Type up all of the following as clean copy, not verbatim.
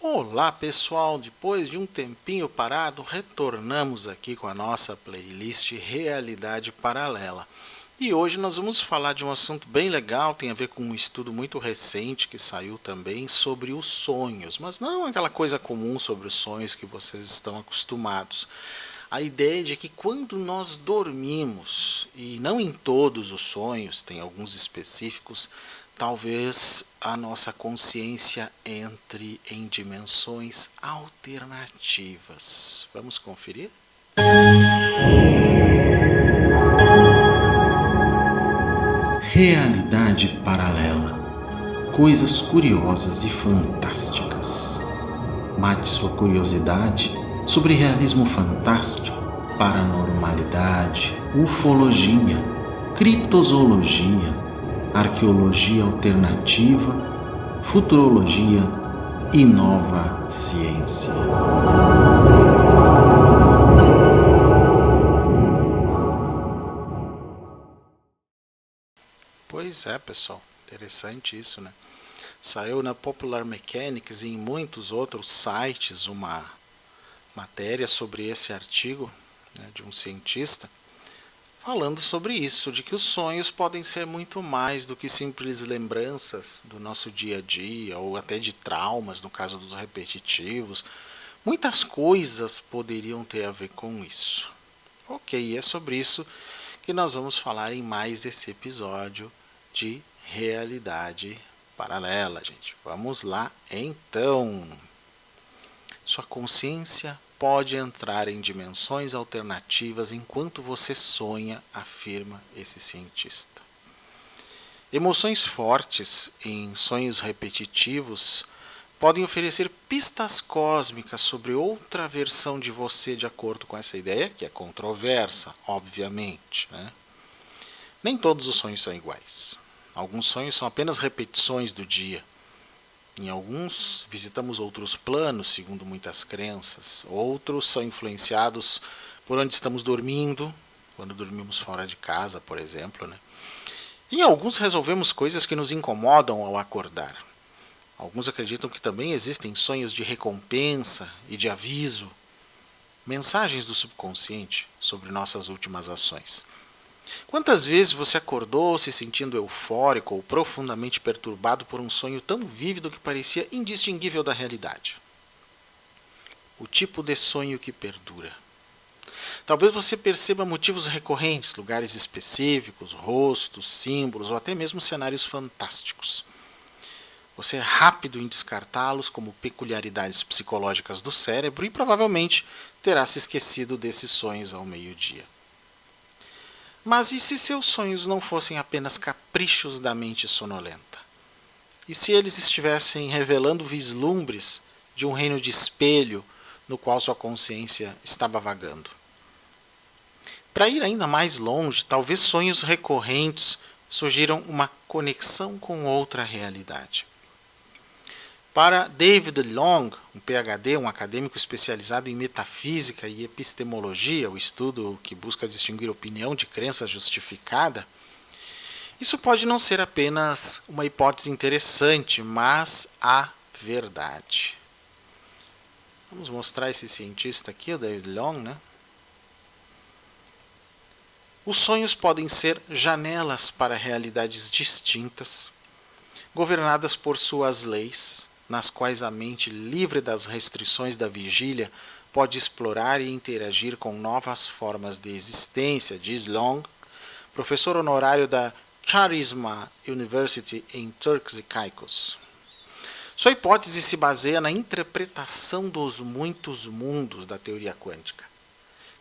Olá pessoal, depois de um tempinho parado, retornamos aqui com a nossa playlist Realidade Paralela. E hoje nós vamos falar de um assunto bem legal, tem a ver com um estudo muito recente que saiu também sobre os sonhos, mas não aquela coisa comum sobre os sonhos que vocês estão acostumados. A ideia de que quando nós dormimos, e não em todos os sonhos, tem alguns específicos, talvez a nossa consciência entre em dimensões alternativas. Vamos conferir? Realidade paralela. Coisas curiosas e fantásticas. Mate sua curiosidade sobre realismo fantástico, paranormalidade, ufologia, criptozoologia, arqueologia alternativa, futurologia e nova ciência. Pois é, pessoal, interessante isso, né? Saiu na Popular Mechanics e em muitos outros sites uma matéria sobre esse artigo, né, de um cientista falando sobre isso, de que os sonhos podem ser muito mais do que simples lembranças do nosso dia a dia ou até de traumas, no caso dos repetitivos. Muitas coisas poderiam ter a ver com isso. Ok, é sobre isso que nós vamos falar em mais esse episódio de Realidade Paralela, gente. Vamos lá então. Sua consciência pode entrar em dimensões alternativas enquanto você sonha, afirma esse cientista. Emoções fortes em sonhos repetitivos podem oferecer pistas cósmicas sobre outra versão de você, de acordo com essa ideia, que é controversa, obviamente, né? Nem todos os sonhos são iguais. Alguns sonhos são apenas repetições do dia. Em alguns, visitamos outros planos, segundo muitas crenças. Outros são influenciados por onde estamos dormindo, quando dormimos fora de casa, por exemplo, né? Em alguns, resolvemos coisas que nos incomodam ao acordar. Alguns acreditam que também existem sonhos de recompensa e de aviso, mensagens do subconsciente sobre nossas últimas ações. Quantas vezes você acordou se sentindo eufórico ou profundamente perturbado por um sonho tão vívido que parecia indistinguível da realidade? O tipo de sonho que perdura. Talvez você perceba motivos recorrentes, lugares específicos, rostos, símbolos ou até mesmo cenários fantásticos. Você é rápido em descartá-los como peculiaridades psicológicas do cérebro e provavelmente terá se esquecido desses sonhos ao meio-dia. Mas e se seus sonhos não fossem apenas caprichos da mente sonolenta? E se eles estivessem revelando vislumbres de um reino de espelho no qual sua consciência estava vagando? Para ir ainda mais longe, talvez sonhos recorrentes sugiram uma conexão com outra realidade. Para David Long, um PhD, um acadêmico especializado em metafísica e epistemologia, o estudo que busca distinguir opinião de crença justificada, isso pode não ser apenas uma hipótese interessante, mas a verdade. Vamos mostrar esse cientista aqui, o David Long, né? Os sonhos podem ser janelas para realidades distintas, governadas por suas leis, nas quais a mente, livre das restrições da vigília, pode explorar e interagir com novas formas de existência, diz Long, professor honorário da Charisma University em Turks e Caicos. Sua hipótese se baseia na interpretação dos muitos mundos da teoria quântica,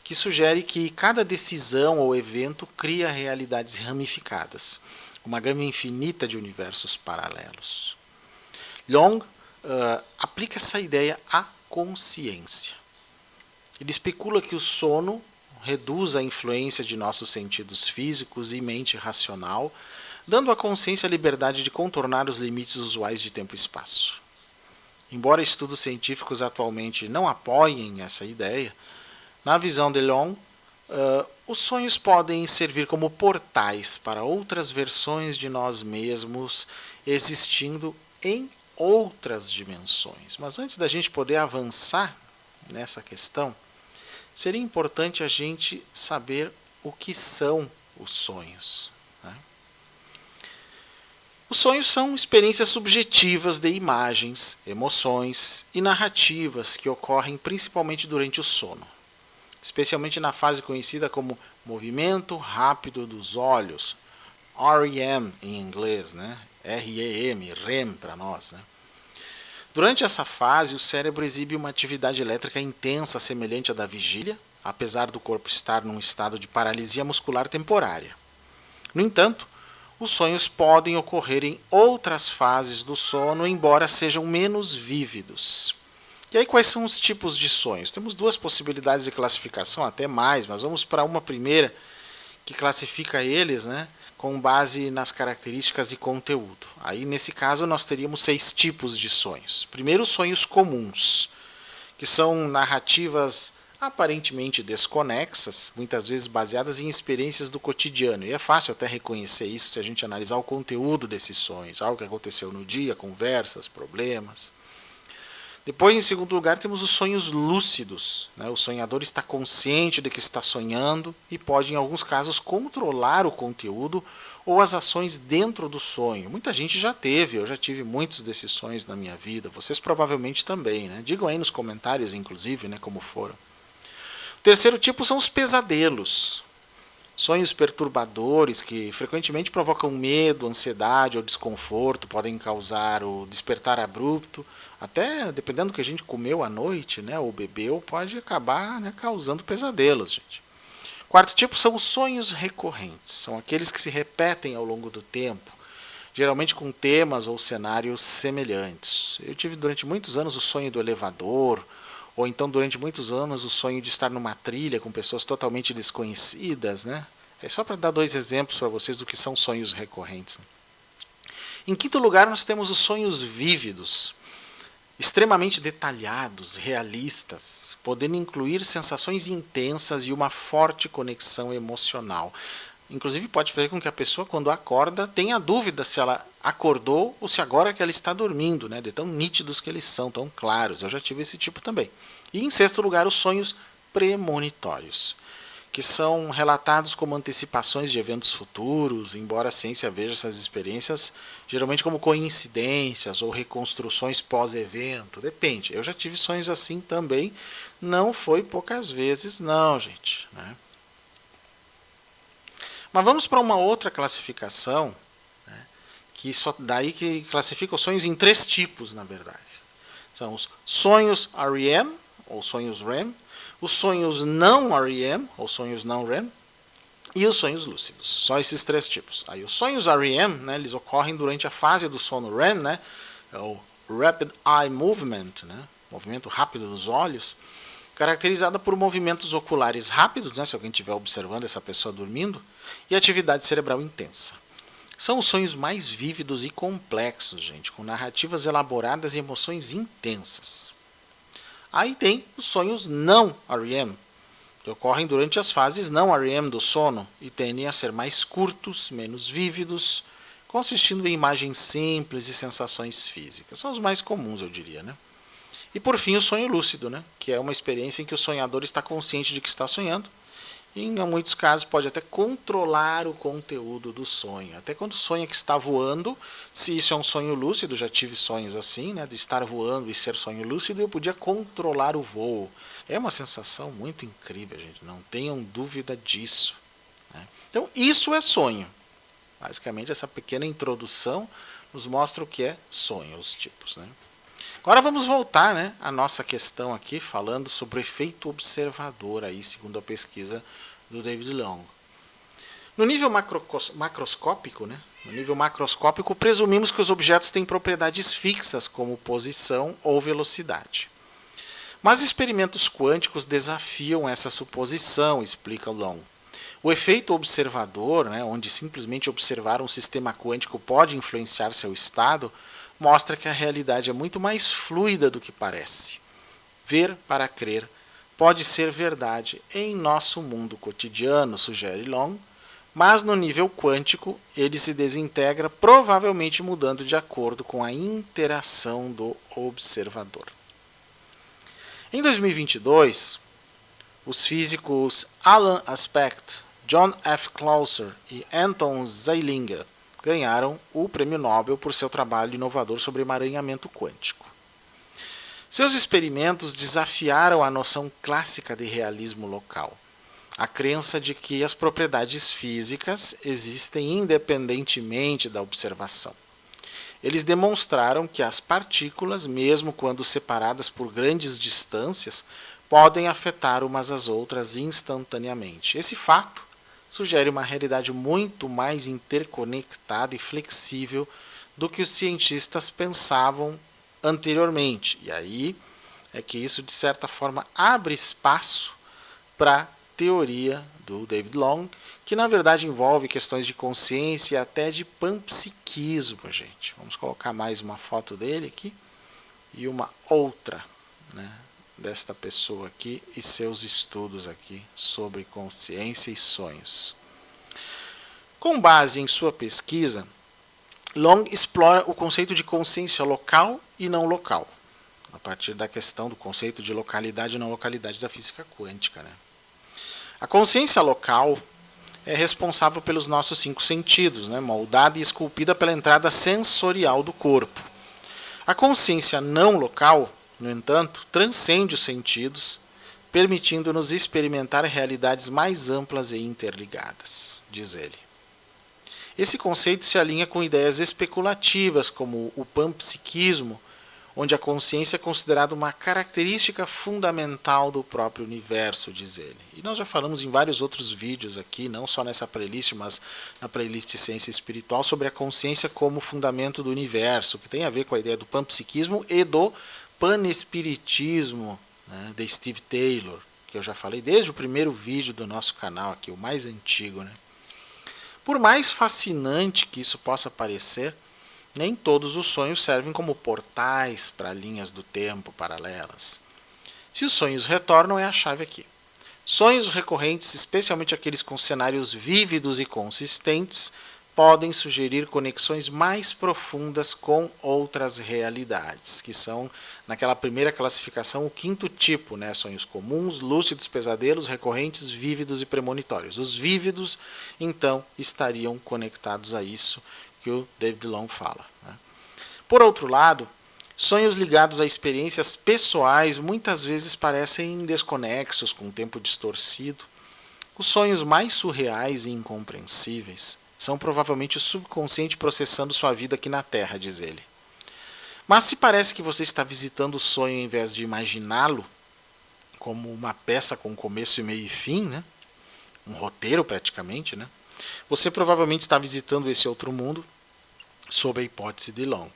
que sugere que cada decisão ou evento cria realidades ramificadas, uma gama infinita de universos paralelos. Long aplica essa ideia à consciência. Ele especula que o sono reduz a influência de nossos sentidos físicos e mente racional, dando à consciência a liberdade de contornar os limites usuais de tempo e espaço. Embora estudos científicos atualmente não apoiem essa ideia, na visão de Long, os sonhos podem servir como portais para outras versões de nós mesmos existindo em outras dimensões. Mas antes da gente poder avançar nessa questão, seria importante a gente saber o que são os sonhos, né? Os sonhos são experiências subjetivas de imagens, emoções e narrativas que ocorrem principalmente durante o sono, especialmente na fase conhecida como movimento rápido dos olhos, REM em inglês, né? REM, REM para nós, né? Durante essa fase, o cérebro exibe uma atividade elétrica intensa semelhante à da vigília, apesar do corpo estar num estado de paralisia muscular temporária. No entanto, os sonhos podem ocorrer em outras fases do sono, embora sejam menos vívidos. E aí, quais são os tipos de sonhos? Temos duas possibilidades de classificação, até mais, mas vamos para uma primeira que classifica eles, né, com base nas características e conteúdo. Aí, nesse caso, nós teríamos 6 tipos de sonhos. Primeiro, os sonhos comuns, que são narrativas aparentemente desconexas, muitas vezes baseadas em experiências do cotidiano. E é fácil até reconhecer isso se a gente analisar o conteúdo desses sonhos, algo que aconteceu no dia, conversas, problemas. Depois, em segundo lugar, temos os sonhos lúcidos, né? O sonhador está consciente de que está sonhando e pode, em alguns casos, controlar o conteúdo ou as ações dentro do sonho. Muita gente já teve, eu já tive muitos desses sonhos na minha vida, vocês provavelmente também, né? Digam aí nos comentários, inclusive, né, como foram. O terceiro tipo são os pesadelos. Sonhos perturbadores que frequentemente provocam medo, ansiedade ou desconforto, podem causar o despertar abrupto, até dependendo do que a gente comeu à noite, né, ou bebeu, pode acabar, né, causando pesadelos, gente. Quarto tipo são os sonhos recorrentes. São aqueles que se repetem ao longo do tempo, geralmente com temas ou cenários semelhantes. Eu tive durante muitos anos o sonho do elevador, ou então durante muitos anos o sonho de estar numa trilha com pessoas totalmente desconhecidas, né? É só para dar 2 exemplos para vocês do que são sonhos recorrentes, né? Em quinto lugar, nós temos os sonhos vívidos, extremamente detalhados, realistas, podendo incluir sensações intensas e uma forte conexão emocional. Inclusive pode fazer com que a pessoa, quando acorda, tenha dúvida se ela acordou ou se agora que ela está dormindo, né? De tão nítidos que eles são, tão claros. Eu já tive esse tipo também. E em sexto lugar, os sonhos premonitórios, que são relatados como antecipações de eventos futuros, embora a ciência veja essas experiências geralmente como coincidências ou reconstruções pós-evento. Depende. Eu já tive sonhos assim também. Não foi poucas vezes, não, gente, né? Mas vamos para uma outra classificação, né, que classifica os sonhos em 3 tipos, na verdade. São os sonhos REM, ou sonhos REM, os sonhos não REM, ou sonhos não REM, e os sonhos lúcidos. Só esses 3 tipos. Aí os sonhos REM, né, eles ocorrem durante a fase do sono REM, né, o Rapid Eye Movement, né, movimento rápido dos olhos, caracterizada por movimentos oculares rápidos, né, se alguém estiver observando essa pessoa dormindo, e atividade cerebral intensa. São os sonhos mais vívidos e complexos, gente, com narrativas elaboradas e emoções intensas. Aí tem os sonhos não REM, que ocorrem durante as fases não REM do sono e tendem a ser mais curtos, menos vívidos, consistindo em imagens simples e sensações físicas. São os mais comuns, eu diria, né? E por fim o sonho lúcido, né? Que é uma experiência em que o sonhador está consciente de que está sonhando e em muitos casos pode até controlar o conteúdo do sonho. Até quando sonha que está voando, se isso é um sonho lúcido, já tive sonhos assim, né? De estar voando e ser sonho lúcido, eu podia controlar o voo. É uma sensação muito incrível, gente, não tenham dúvida disso, né? Então isso é sonho. Basicamente essa pequena introdução nos mostra o que é sonho, os tipos, né? Agora vamos voltar, né, à nossa questão aqui, falando sobre o efeito observador, aí, segundo a pesquisa do David Long. No nível macroscópico, né, presumimos que os objetos têm propriedades fixas, como posição ou velocidade. Mas experimentos quânticos desafiam essa suposição, explica Long. O efeito observador, né, onde simplesmente observar um sistema quântico pode influenciar seu estado, mostra que a realidade é muito mais fluida do que parece. Ver para crer pode ser verdade em nosso mundo cotidiano, sugere Long, mas no nível quântico ele se desintegra, provavelmente mudando de acordo com a interação do observador. Em 2022, os físicos Alan Aspect, John F. Clauser e Anton Zeilinger ganharam o Prêmio Nobel por seu trabalho inovador sobre emaranhamento quântico. Seus experimentos desafiaram a noção clássica de realismo local, a crença de que as propriedades físicas existem independentemente da observação. Eles demonstraram que as partículas, mesmo quando separadas por grandes distâncias, podem afetar umas às outras instantaneamente. Esse fato sugere uma realidade muito mais interconectada e flexível do que os cientistas pensavam anteriormente. E aí é que isso, de certa forma, abre espaço para a teoria do David Long, que na verdade envolve questões de consciência e até de panpsiquismo, gente. Vamos colocar mais uma foto dele aqui e uma outra, né, desta pessoa aqui e seus estudos aqui sobre consciência e sonhos. Com base em sua pesquisa, Long explora o conceito de consciência local e não local, a partir da questão do conceito de localidade e não localidade da física quântica, né? A consciência local é responsável pelos nossos 5 sentidos, né, moldada e esculpida pela entrada sensorial do corpo. A consciência não local, no entanto, transcende os sentidos, permitindo-nos experimentar realidades mais amplas e interligadas, diz ele. Esse conceito se alinha com ideias especulativas, como o panpsiquismo, onde a consciência é considerada uma característica fundamental do próprio universo, diz ele. E nós já falamos em vários outros vídeos aqui, não só nessa playlist, mas na playlist Ciência Espiritual, sobre a consciência como fundamento do universo, que tem a ver com a ideia do panpsiquismo e do panespiritismo, né, de Steve Taylor, que eu já falei desde o primeiro vídeo do nosso canal aqui, o mais antigo, né? Por mais fascinante que isso possa parecer, nem todos os sonhos servem como portais para linhas do tempo paralelas. Se os sonhos retornam, é a chave aqui. Sonhos recorrentes, especialmente aqueles com cenários vívidos e consistentes, podem sugerir conexões mais profundas com outras realidades, que são, naquela primeira classificação, o 5º tipo, né? Sonhos comuns, lúcidos, pesadelos, recorrentes, vívidos e premonitórios. Os vívidos, então, estariam conectados a isso que o David Long fala, né? Por outro lado, sonhos ligados a experiências pessoais muitas vezes parecem desconexos, com o tempo distorcido. Os sonhos mais surreais e incompreensíveis são provavelmente o subconsciente processando sua vida aqui na Terra, diz ele. Mas se parece que você está visitando o sonho em vez de imaginá-lo, como uma peça com começo, meio e fim, né? Um roteiro praticamente, né? Você provavelmente está visitando esse outro mundo sob a hipótese de Long.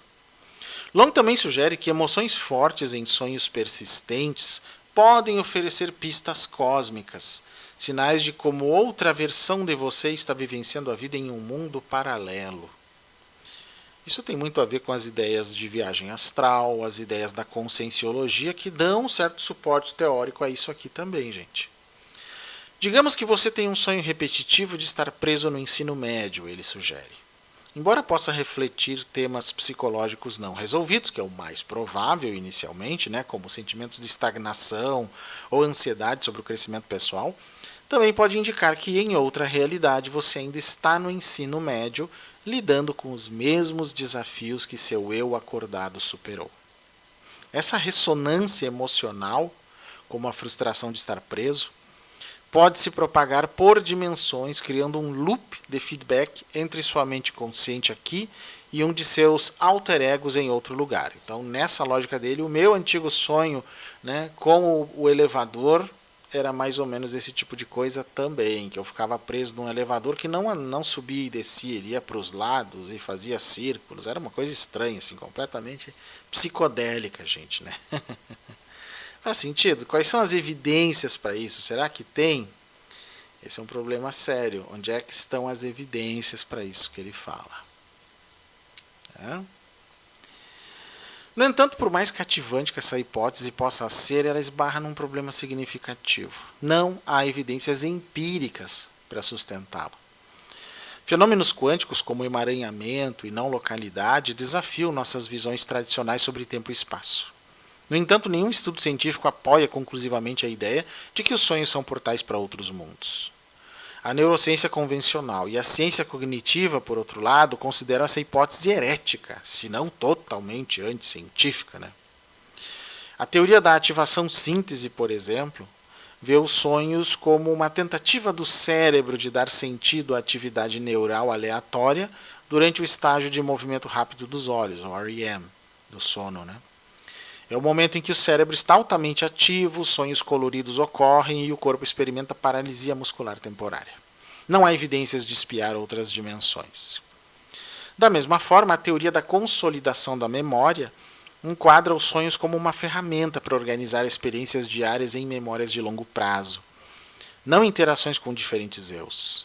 Long também sugere que emoções fortes em sonhos persistentes podem oferecer pistas cósmicas, sinais de como outra versão de você está vivenciando a vida em um mundo paralelo. Isso tem muito a ver com as ideias de viagem astral, as ideias da conscienciologia, que dão um certo suporte teórico a isso aqui também, gente. Digamos que você tem um sonho repetitivo de estar preso no ensino médio, ele sugere. Embora possa refletir temas psicológicos não resolvidos, que é o mais provável inicialmente, né, como sentimentos de estagnação ou ansiedade sobre o crescimento pessoal, também pode indicar que em outra realidade você ainda está no ensino médio, lidando com os mesmos desafios que seu eu acordado superou. Essa ressonância emocional, como a frustração de estar preso, pode se propagar por dimensões, criando um loop de feedback entre sua mente consciente aqui e um de seus alter egos em outro lugar. Então, nessa lógica dele, o meu antigo sonho, né, com o elevador era mais ou menos esse tipo de coisa também, que eu ficava preso num elevador que não subia e descia, ele ia para os lados e fazia círculos. Era uma coisa estranha, assim, completamente psicodélica, gente, né? Faz sentido? Quais são as evidências para isso? Será que tem? Esse é um problema sério. Onde é que estão as evidências para isso que ele fala? No entanto, por mais cativante que essa hipótese possa ser, ela esbarra num problema significativo. Não há evidências empíricas para sustentá-lo. Fenômenos quânticos como emaranhamento e não localidade desafiam nossas visões tradicionais sobre tempo e espaço. No entanto, nenhum estudo científico apoia conclusivamente a ideia de que os sonhos são portais para outros mundos. A neurociência convencional e a ciência cognitiva, por outro lado, consideram essa hipótese herética, se não totalmente anticientífica, né? A teoria da ativação síntese, por exemplo, vê os sonhos como uma tentativa do cérebro de dar sentido à atividade neural aleatória durante o estágio de movimento rápido dos olhos, o REM, do sono, né? É o momento em que o cérebro está altamente ativo, sonhos coloridos ocorrem e o corpo experimenta paralisia muscular temporária. Não há evidências de espiar outras dimensões. Da mesma forma, a teoria da consolidação da memória enquadra os sonhos como uma ferramenta para organizar experiências diárias em memórias de longo prazo, não interações com diferentes eus.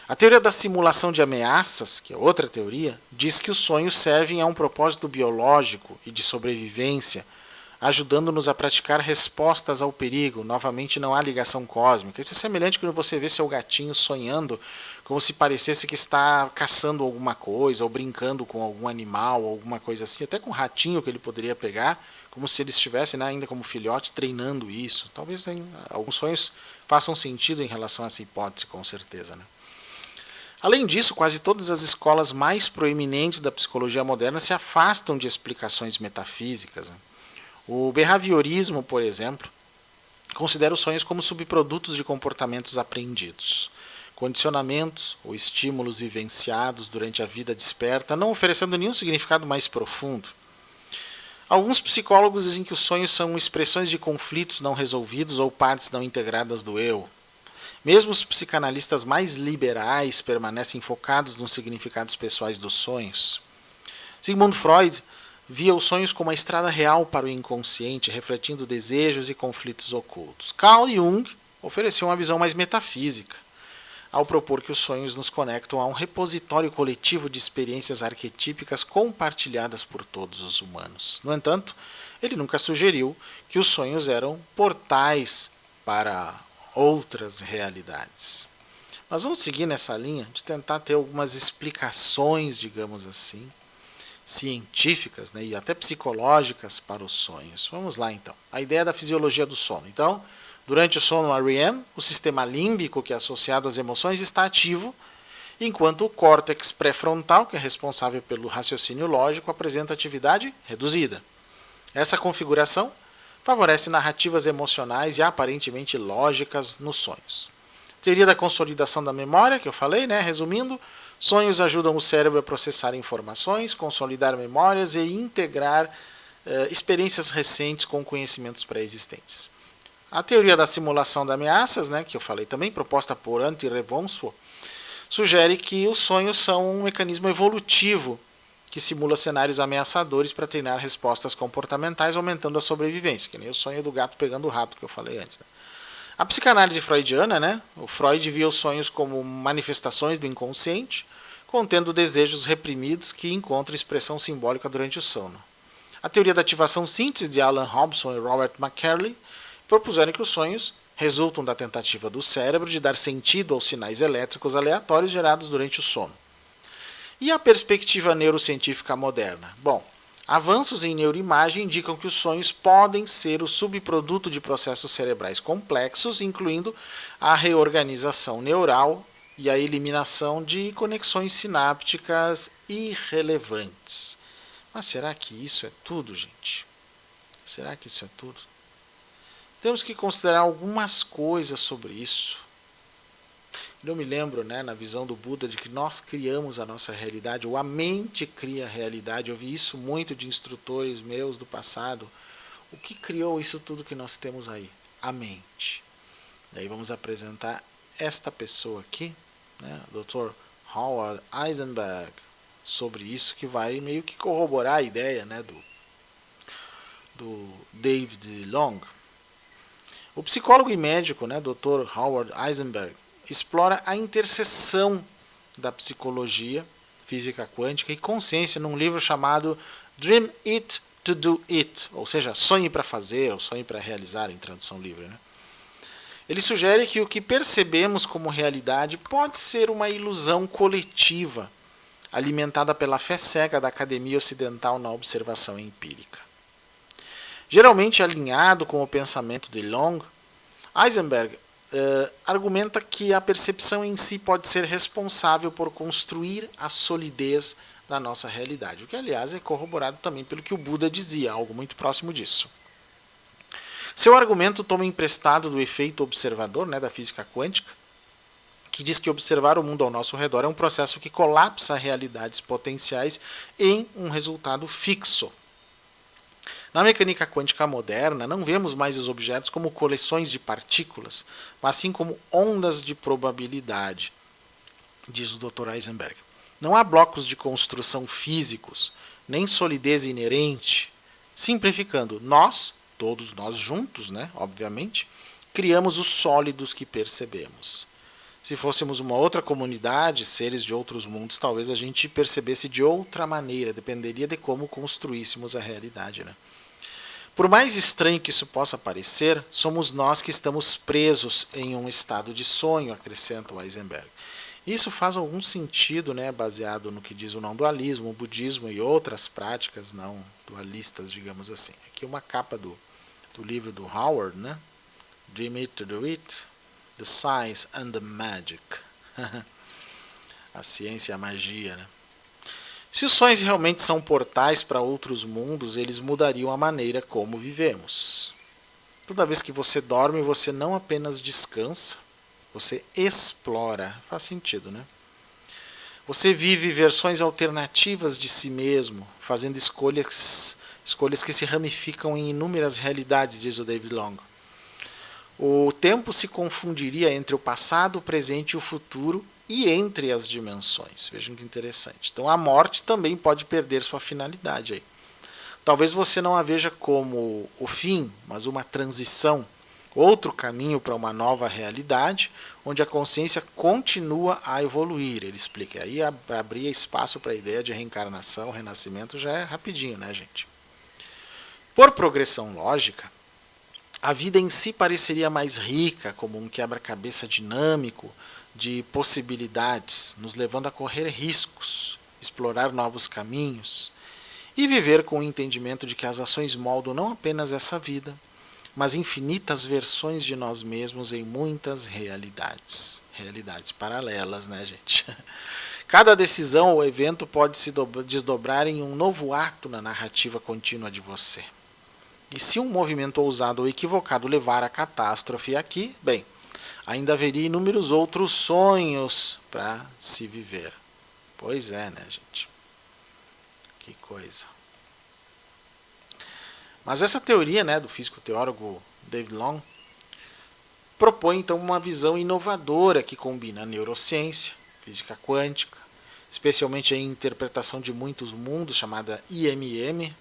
A teoria da simulação de ameaças, que é outra teoria, diz que os sonhos servem a um propósito biológico e de sobrevivência, ajudando-nos a praticar respostas ao perigo. Novamente, não há ligação cósmica. Isso é semelhante quando você vê seu gatinho sonhando, como se parecesse que está caçando alguma coisa, ou brincando com algum animal, ou alguma coisa assim, até com um ratinho que ele poderia pegar, como se ele estivesse, né, ainda como filhote, treinando isso. Talvez alguns sonhos façam sentido em relação a essa hipótese, com certeza, né? Além disso, quase todas as escolas mais proeminentes da psicologia moderna se afastam de explicações metafísicas. O behaviorismo, por exemplo, considera os sonhos como subprodutos de comportamentos aprendidos, condicionamentos ou estímulos vivenciados durante a vida desperta, não oferecendo nenhum significado mais profundo. Alguns psicólogos dizem que os sonhos são expressões de conflitos não resolvidos ou partes não integradas do eu. Mesmo os psicanalistas mais liberais permanecem focados nos significados pessoais dos sonhos. Sigmund Freud via os sonhos como a estrada real para o inconsciente, refletindo desejos e conflitos ocultos. Carl Jung ofereceu uma visão mais metafísica, ao propor que os sonhos nos conectam a um repositório coletivo de experiências arquetípicas compartilhadas por todos os humanos. No entanto, ele nunca sugeriu que os sonhos eram portais para outras realidades. Nós vamos seguir nessa linha de tentar ter algumas explicações, digamos assim, científicas, né, e até psicológicas para os sonhos. Vamos lá então. A ideia da fisiologia do sono. Então, durante o sono REM, o sistema límbico, que é associado às emoções, está ativo, enquanto o córtex pré-frontal, que é responsável pelo raciocínio lógico, apresenta atividade reduzida. Essa configuração favorece narrativas emocionais e aparentemente lógicas nos sonhos. Teoria da consolidação da memória, que eu falei, né? Resumindo, sonhos ajudam o cérebro a processar informações, consolidar memórias e integrar experiências recentes com conhecimentos pré-existentes. A teoria da simulação de ameaças, né, que eu falei também, proposta por Antti Revonsuo, sugere que os sonhos são um mecanismo evolutivo que simula cenários ameaçadores para treinar respostas comportamentais, aumentando a sobrevivência, que nem o sonho do gato pegando o rato que eu falei antes. Né? A psicanálise freudiana, né? O Freud via os sonhos como manifestações do inconsciente, contendo desejos reprimidos que encontram expressão simbólica durante o sono. A teoria da ativação síntese de Alan Hobson e Robert McCarley propuseram que os sonhos resultam da tentativa do cérebro de dar sentido aos sinais elétricos aleatórios gerados durante o sono. E a perspectiva neurocientífica moderna? Bom, avanços em neuroimagem indicam que os sonhos podem ser o subproduto de processos cerebrais complexos, incluindo a reorganização neural e a eliminação de conexões sinápticas irrelevantes. Mas será que isso é tudo, gente? Será que isso é tudo? Temos que considerar algumas coisas sobre isso. Eu me lembro, né, na visão do Buda, de que nós criamos a nossa realidade, ou a mente cria a realidade. Eu vi isso muito de instrutores meus do passado. O que criou isso tudo que nós temos aí? A mente. Daí vamos apresentar esta pessoa aqui, né, o Dr. Howard Eisenberg, sobre isso, que vai meio que corroborar a ideia, né, do David Long. O psicólogo e médico, né, Dr. Howard Eisenberg, explora a interseção da psicologia, física quântica e consciência num livro chamado Dream It to Do It, ou seja, sonhe para fazer, ou sonhe para realizar, em tradução livre. Né? Ele sugere que o que percebemos como realidade pode ser uma ilusão coletiva, alimentada pela fé cega da academia ocidental na observação empírica. Geralmente alinhado com o pensamento de Long, Heisenberg argumenta que a percepção em si pode ser responsável por construir a solidez da nossa realidade, o que, aliás, é corroborado também pelo que o Buda dizia, algo muito próximo disso. Seu argumento toma emprestado do efeito observador, da física quântica, que diz que observar o mundo ao nosso redor é um processo que colapsa realidades potenciais em um resultado fixo. Na mecânica quântica moderna, não vemos mais os objetos como coleções de partículas, mas sim como ondas de probabilidade, diz o Dr. Heisenberg. Não há blocos de construção físicos, nem solidez inerente. Simplificando, todos nós juntos, obviamente, criamos os sólidos que percebemos. Se fôssemos uma outra comunidade, seres de outros mundos, talvez a gente percebesse de outra maneira, dependeria de como construíssemos a realidade. Por mais estranho que isso possa parecer, somos nós que estamos presos em um estado de sonho, acrescenta o Heisenberg. Isso faz algum sentido, baseado no que diz o não-dualismo, o budismo e outras práticas não dualistas, digamos assim. Aqui uma capa do livro do Howard, Dream It to Do It, The Science and the Magic. A ciência e a magia, Se os sonhos realmente são portais para outros mundos, eles mudariam a maneira como vivemos. Toda vez que você dorme, você não apenas descansa, você explora. Faz sentido, Você vive versões alternativas de si mesmo, fazendo escolhas que se ramificam em inúmeras realidades, diz o David Long. O tempo se confundiria entre o passado, o presente e o futuro, e entre as dimensões. Vejam que interessante. Então a morte também pode perder sua finalidade aí. Talvez você não a veja como o fim, mas uma transição, outro caminho para uma nova realidade, onde a consciência continua a evoluir. Ele explica. Aí abrir espaço para a ideia de reencarnação, renascimento, já é rapidinho, gente? Por progressão lógica, a vida em si pareceria mais rica, como um quebra-cabeça dinâmico, de possibilidades, nos levando a correr riscos, explorar novos caminhos e viver com o entendimento de que as ações moldam não apenas essa vida, mas infinitas versões de nós mesmos em muitas realidades paralelas, gente? Cada decisão ou evento pode se desdobrar em um novo ato na narrativa contínua de você. E se um movimento ousado ou equivocado levar à catástrofe aqui, ainda haveria inúmeros outros sonhos para se viver. Pois é, gente? Que coisa. Mas essa teoria, do físico teórico David Long, propõe então uma visão inovadora que combina a neurociência, física quântica, especialmente a interpretação de muitos mundos, chamada IMM.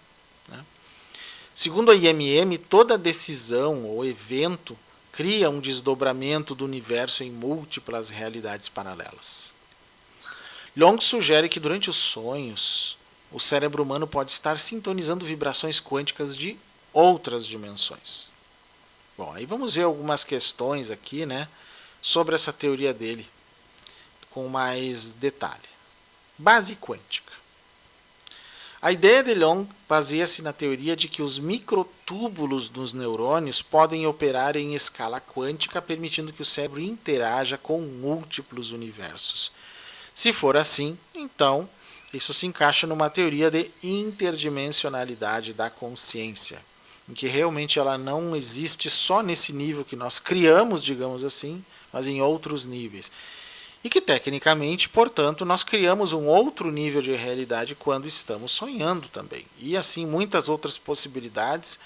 Segundo a IMM, toda decisão ou evento cria um desdobramento do universo em múltiplas realidades paralelas. Long sugere que durante os sonhos, o cérebro humano pode estar sintonizando vibrações quânticas de outras dimensões. Bom, aí vamos ver algumas questões aqui, sobre essa teoria dele, com mais detalhe. Base quântica. A ideia de Long baseia-se na teoria de que os microtúbulos dos neurônios podem operar em escala quântica, permitindo que o cérebro interaja com múltiplos universos. Se for assim, então, isso se encaixa numa teoria de interdimensionalidade da consciência, em que realmente ela não existe só nesse nível que nós criamos, digamos assim, mas em outros níveis. E que, tecnicamente, portanto, nós criamos um outro nível de realidade quando estamos sonhando também. E, assim, muitas outras possibilidades.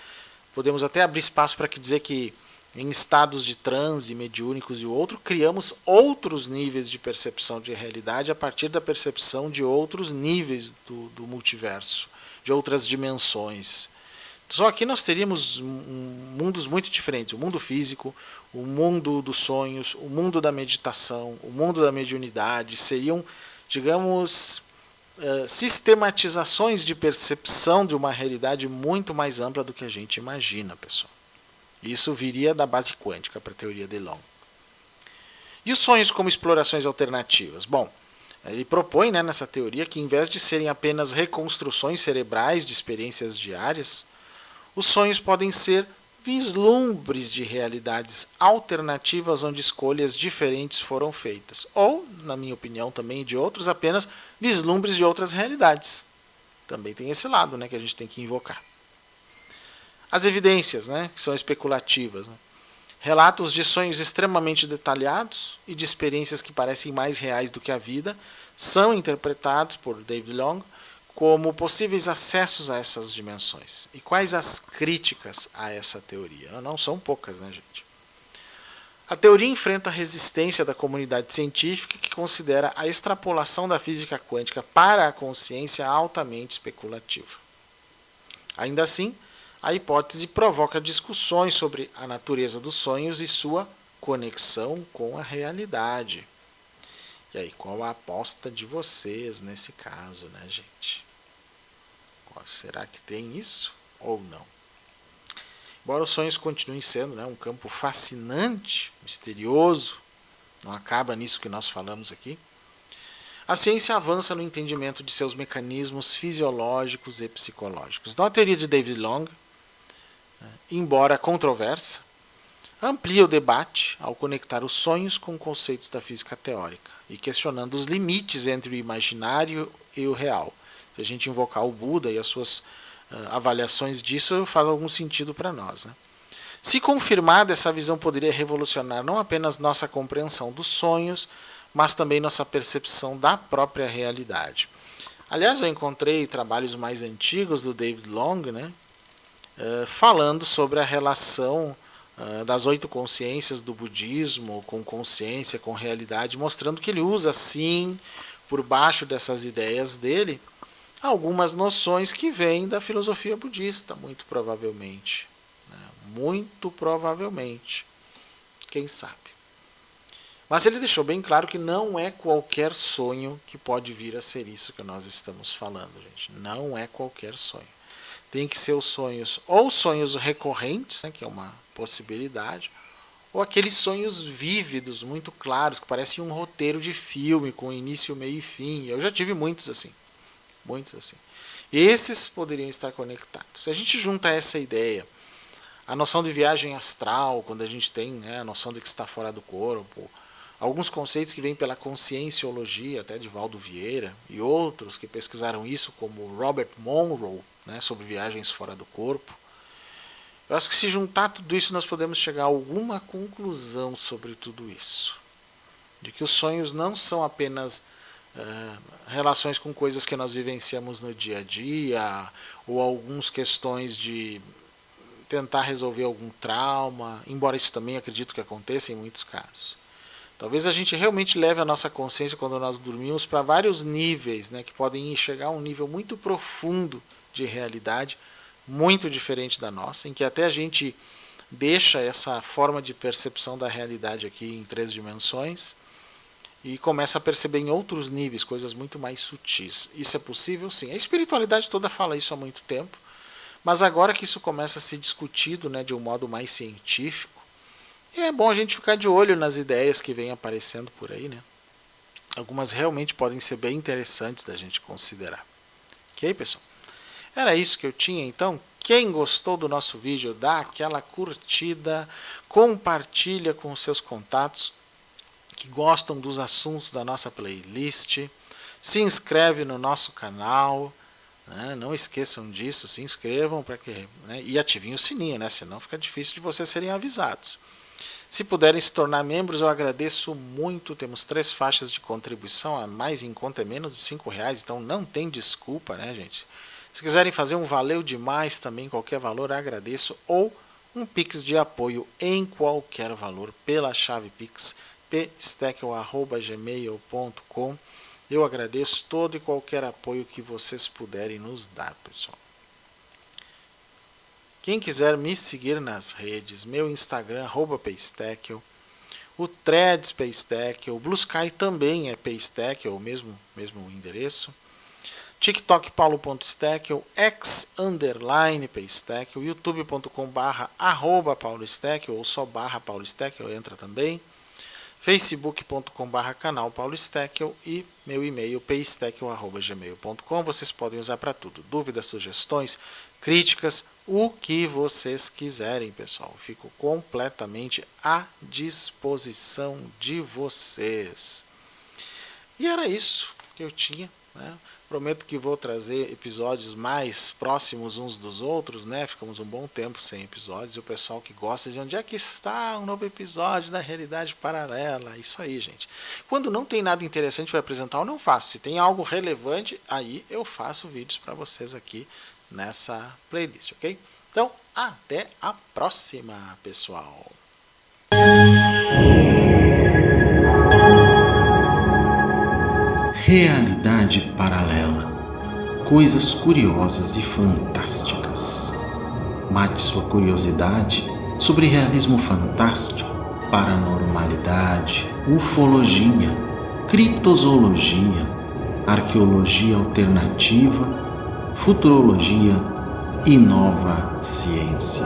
Podemos até abrir espaço para dizer que, em estados de transe, mediúnicos e outro, criamos outros níveis de percepção de realidade a partir da percepção de outros níveis do multiverso, de outras dimensões. Só aqui nós teríamos mundos muito diferentes. O mundo físico, o mundo dos sonhos, o mundo da meditação, o mundo da mediunidade. Seriam, digamos, sistematizações de percepção de uma realidade muito mais ampla do que a gente imagina, pessoal. Isso viria da base quântica para a teoria de Long. E os sonhos como explorações alternativas? Bom, ele propõe, né, nessa teoria que, em vez de serem apenas reconstruções cerebrais de experiências diárias, os sonhos podem ser vislumbres de realidades alternativas onde escolhas diferentes foram feitas. Ou, na minha opinião também e de outros, apenas vislumbres de outras realidades. Também tem esse lado, né, que a gente tem que invocar. As evidências, né, que são especulativas. Né? Relatos de sonhos extremamente detalhados e de experiências que parecem mais reais do que a vida são interpretados por David Long como possíveis acessos a essas dimensões. E quais as críticas a essa teoria? Não são poucas, né, gente? A teoria enfrenta a resistência da comunidade científica que considera a extrapolação da física quântica para a consciência altamente especulativa. Ainda assim, a hipótese provoca discussões sobre a natureza dos sonhos e sua conexão com a realidade. E aí, qual a aposta de vocês nesse caso, né, gente? Será que tem isso ou não? Embora os sonhos continuem sendo, né, um campo fascinante, misterioso, não acaba nisso que nós falamos aqui, a ciência avança no entendimento de seus mecanismos fisiológicos e psicológicos. Então, a teoria de David Long, embora controversa, amplia o debate ao conectar os sonhos com conceitos da física teórica e questionando os limites entre o imaginário e o real. Se a gente invocar o Buda e as suas avaliações disso, faz algum sentido para nós. Né? Se confirmada, essa visão poderia revolucionar não apenas nossa compreensão dos sonhos, mas também nossa percepção da própria realidade. Aliás, eu encontrei trabalhos mais antigos do David Long, né, falando sobre a relação das 8 consciências do budismo com consciência, com realidade, mostrando que ele usa, sim, por baixo dessas ideias dele, algumas noções que vêm da filosofia budista, muito provavelmente. Né? Muito provavelmente. Quem sabe? Mas ele deixou bem claro que não é qualquer sonho que pode vir a ser isso que nós estamos falando, gente. Não é qualquer sonho. Tem que ser os sonhos, ou sonhos recorrentes, né, que é uma possibilidade, ou aqueles sonhos vívidos, muito claros, que parecem um roteiro de filme, com início, meio e fim. Eu já tive muitos assim. Muitos assim. Esses poderiam estar conectados. Se a gente junta essa ideia, a noção de viagem astral, quando a gente tem, né, a noção de que está fora do corpo, alguns conceitos que vêm pela conscienciologia, até de Valdo Vieira, e outros que pesquisaram isso, como Robert Monroe, né, sobre viagens fora do corpo. Eu acho que se juntar tudo isso, nós podemos chegar a alguma conclusão sobre tudo isso. De que os sonhos não são apenas relações com coisas que nós vivenciamos no dia a dia, ou algumas questões de tentar resolver algum trauma, embora isso também acredito que aconteça em muitos casos. Talvez a gente realmente leve a nossa consciência quando nós dormimos para vários níveis, né, que podem chegar a um nível muito profundo de realidade, muito diferente da nossa, em que até a gente deixa essa forma de percepção da realidade aqui em 3 dimensões e começa a perceber em outros níveis coisas muito mais sutis. Isso é possível? Sim. A espiritualidade toda fala isso há muito tempo, mas agora que isso começa a ser discutido, né, de um modo mais científico, é bom a gente ficar de olho nas ideias que vêm aparecendo por aí. Né? Algumas realmente podem ser bem interessantes da gente considerar. Ok, pessoal? Era isso que eu tinha, então. Quem gostou do nosso vídeo, dá aquela curtida, compartilha com os seus contatos que gostam dos assuntos da nossa playlist, se inscreve no nosso canal, né? Não esqueçam disso, se inscrevam para que, né? E ativem o sininho, né? Senão fica difícil de vocês serem avisados. Se puderem se tornar membros, eu agradeço muito. Temos 3 faixas de contribuição, a mais em conta é menos de R$5, então não tem desculpa, né, gente? Se quiserem fazer um valeu demais também, qualquer valor, agradeço, ou um Pix de apoio em qualquer valor pela chave Pix psteckel@gmail.com. Eu agradeço todo e qualquer apoio que vocês puderem nos dar, pessoal. Quem quiser me seguir nas redes, meu Instagram, @psteckel, o Threads Psteckel, o Blue Sky também é Psteckel, o mesmo endereço. TikTok paulo.steckel, x_psteckel, youtube.com/@paulosteckel ou só /paulosteckel, entra também. facebook.com/canal Paulo Steckel e meu e-mail psteckel@gmail.com. Vocês podem usar para tudo. Dúvidas, sugestões, críticas, o que vocês quiserem, pessoal. Fico completamente à disposição de vocês. E era isso que eu tinha, né? Prometo que vou trazer episódios mais próximos uns dos outros, né? Ficamos um bom tempo sem episódios. E o pessoal que gosta de onde é que está um novo episódio da Realidade Paralela. Isso aí, gente. Quando não tem nada interessante para apresentar, eu não faço. Se tem algo relevante, aí eu faço vídeos para vocês aqui nessa playlist, ok? Então, até a próxima, pessoal. Realidade paralela. Coisas curiosas e fantásticas. Mate sua curiosidade sobre realismo fantástico, paranormalidade, ufologia, criptozoologia, arqueologia alternativa, futurologia e nova ciência.